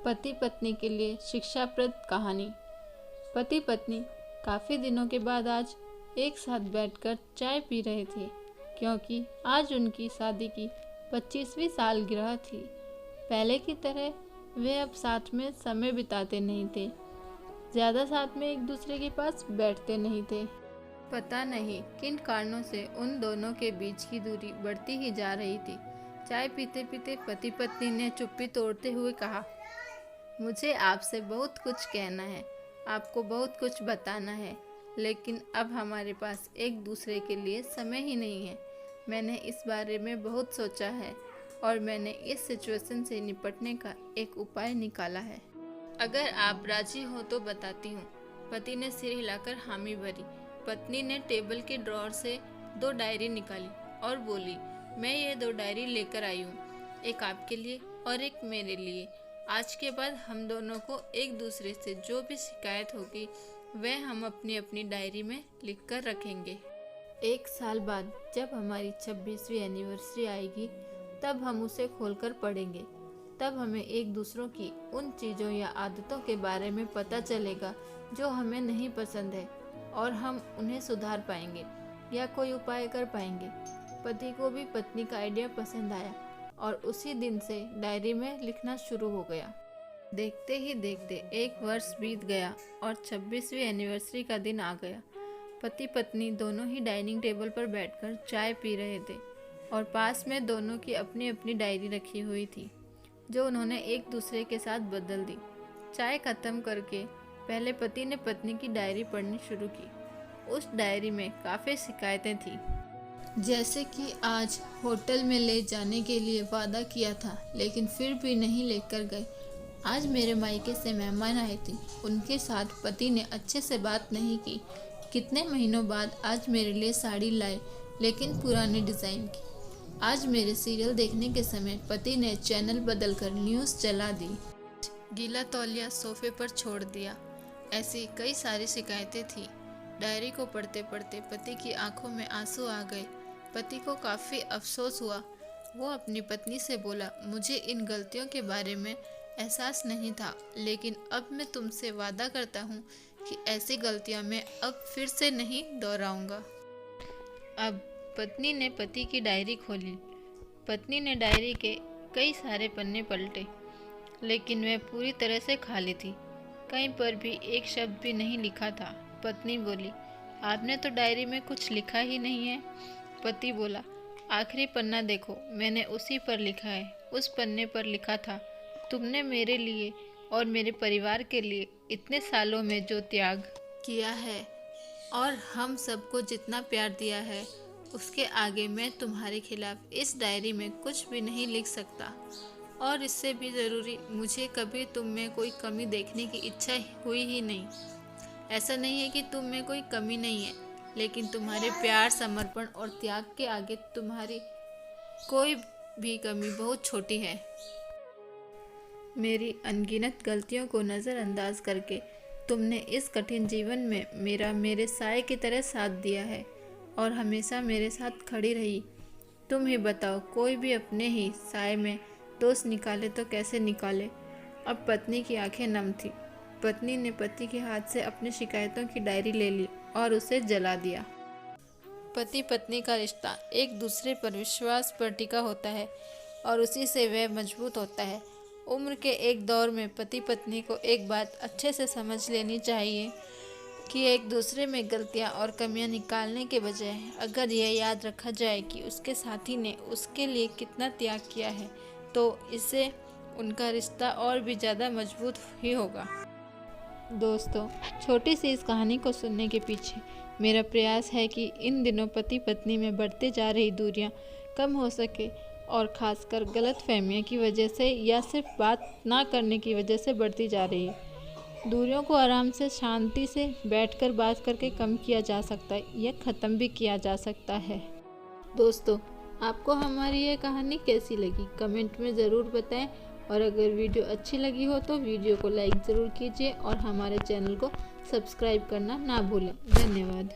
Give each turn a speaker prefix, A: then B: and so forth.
A: पति पत्नी के लिए शिक्षाप्रद कहानी। पति पत्नी काफ़ी दिनों के बाद आज एक साथ बैठकर चाय पी रहे थे, क्योंकि आज उनकी शादी की 25वीं सालगिरह थी। पहले की तरह वे अब साथ में समय बिताते नहीं थे, ज़्यादा साथ में एक दूसरे के पास बैठते नहीं थे। पता नहीं किन कारणों से उन दोनों के बीच की दूरी बढ़ती ही जा रही थी। चाय पीते पीते पति पत्नी ने चुप्पी तोड़ते हुए कहा, मुझे आपसे बहुत कुछ कहना है, आपको बहुत कुछ बताना है, लेकिन अब हमारे पास एक दूसरे के लिए समय ही नहीं है। मैंने इस बारे में बहुत सोचा है और मैंने इस सिचुएशन से निपटने का एक उपाय निकाला है। अगर आप राजी हो तो बताती हूँ। पति ने सिर हिलाकर हामी भरी। पत्नी ने टेबल के ड्रॉअर से 2 डायरी निकाली और बोली, मैं ये 2 डायरी लेकर आई हूँ, एक आपके लिए और एक मेरे लिए। आज के बाद हम दोनों को एक दूसरे से जो भी शिकायत होगी वह हम अपनी अपनी डायरी में लिख कर रखेंगे। 1 साल बाद जब हमारी 26वीं एनिवर्सरी आएगी तब हम उसे खोलकर पढ़ेंगे। तब हमें एक दूसरों की उन चीज़ों या आदतों के बारे में पता चलेगा जो हमें नहीं पसंद है और हम उन्हें सुधार पाएंगे या कोई उपाय कर पाएंगे। पति को भी पत्नी का आइडिया पसंद आया और उसी दिन से डायरी में लिखना शुरू हो गया। देखते ही देखते 1 वर्ष बीत गया और 26वीं एनिवर्सरी का दिन आ गया। पति पत्नी दोनों ही डाइनिंग टेबल पर बैठकर चाय पी रहे थे और पास में दोनों की अपनी अपनी डायरी रखी हुई थी, जो उन्होंने एक दूसरे के साथ बदल दी। चाय खत्म करके पहले पति ने पत्नी की डायरी पढ़नी शुरू की। उस डायरी में काफ़ी शिकायतें थी, जैसे कि आज होटल में ले जाने के लिए वादा किया था लेकिन फिर भी नहीं लेकर गए। आज मेरे मायके से मेहमान आए थे, उनके साथ पति ने अच्छे से बात नहीं की। कितने महीनों बाद आज मेरे लिए साड़ी लाए लेकिन पुराने डिज़ाइन की। आज मेरे सीरियल देखने के समय पति ने चैनल बदलकर न्यूज़ चला दी। गीला तौलिया सोफे पर छोड़ दिया। ऐसी कई सारी शिकायतें थी। डायरी को पढ़ते पढ़ते पति की आंखों में आंसू आ गए। पति को काफ़ी अफसोस हुआ। वो अपनी पत्नी से बोला, मुझे इन गलतियों के बारे में एहसास नहीं था, लेकिन अब मैं तुमसे वादा करता हूँ कि ऐसी गलतियाँ मैं अब फिर से नहीं दोहराऊंगा। अब पत्नी ने पति की डायरी खोली। पत्नी ने डायरी के कई सारे पन्ने पलटे, लेकिन वह पूरी तरह से खाली थी। कहीं पर भी एक शब्द भी नहीं लिखा था। पत्नी बोली, आपने तो डायरी में कुछ लिखा ही नहीं है। पति बोला, आखिरी पन्ना देखो, मैंने उसी पर लिखा है। उस पन्ने पर लिखा था, तुमने मेरे लिए और मेरे परिवार के लिए इतने सालों में जो त्याग किया है और हम सबको जितना प्यार दिया है, उसके आगे मैं तुम्हारे खिलाफ इस डायरी में कुछ भी नहीं लिख सकता। और इससे भी ज़रूरी, मुझे कभी तुम में कोई कमी देखने की इच्छा हुई ही नहीं। ऐसा नहीं है कि तुम में कोई कमी नहीं है, लेकिन तुम्हारे प्यार, समर्पण और त्याग के आगे तुम्हारी कोई भी कमी बहुत छोटी है। मेरी अनगिनत गलतियों को नज़रअंदाज करके तुमने इस कठिन जीवन में मेरे साए की तरह साथ दिया है और हमेशा मेरे साथ खड़ी रही। तुम ही बताओ, कोई भी अपने ही साए में दोष निकाले तो कैसे निकाले। अब पत्नी की आंखें नम थी। पत्नी ने पति के हाथ से अपनी शिकायतों की डायरी ले ली और उसे जला दिया। पति पत्नी का रिश्ता एक दूसरे पर विश्वास पर टिका होता है और उसी से वह मजबूत होता है। उम्र के एक दौर में पति पत्नी को एक बात अच्छे से समझ लेनी चाहिए कि एक दूसरे में गलतियां और कमियां निकालने के बजाय अगर यह याद रखा जाए कि उसके साथी ने उसके लिए कितना त्याग किया है, तो इससे उनका रिश्ता और भी ज़्यादा मजबूत ही होगा। दोस्तों, छोटी सी इस कहानी को सुनने के पीछे मेरा प्रयास है कि इन दिनों पति पत्नी में बढ़ते जा रही दूरियां कम हो सके और ख़ासकर गलतफहमियों की वजह से या सिर्फ बात ना करने की वजह से बढ़ती जा रही है। दूरियों को आराम से, शांति से बैठकर बात करके कम किया जा सकता है या ख़त्म भी किया जा सकता है। दोस्तों, आपको हमारी ये कहानी कैसी लगी कमेंट में ज़रूर बताएं और अगर वीडियो अच्छी लगी हो तो वीडियो को लाइक ज़रूर कीजिए और हमारे चैनल को सब्सक्राइब करना ना भूलें। धन्यवाद।